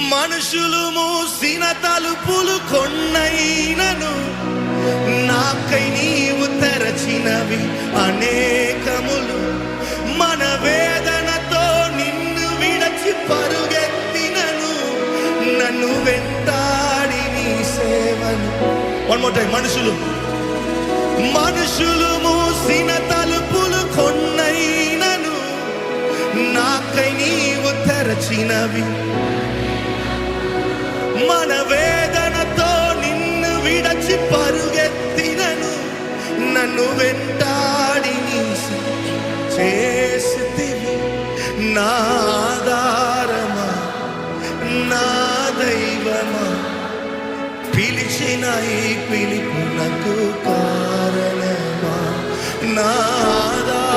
మనుషులు మూసిన తలుపులు కొన్నైనను నాకై నీవు తెరచినవి అనేకములు. మన వేదనతో నిన్ను విడచి పరుగెత్తినను నన్ను వెంటాడి నీ సేవను. One more time. మనుషులు మూసిన తలుపులు కొన్నైనను నాకై నీవు తెరచినవి. మన వేదనతో నిన్ను విడచి పరుగెత్తినను నన్ను వెంటాడి నీ చేసితివి. నా ఆధారమా, నా దైవమా, పిలిచిన ఈ పిలుపునకు కారణమా, నా ఆధారమా,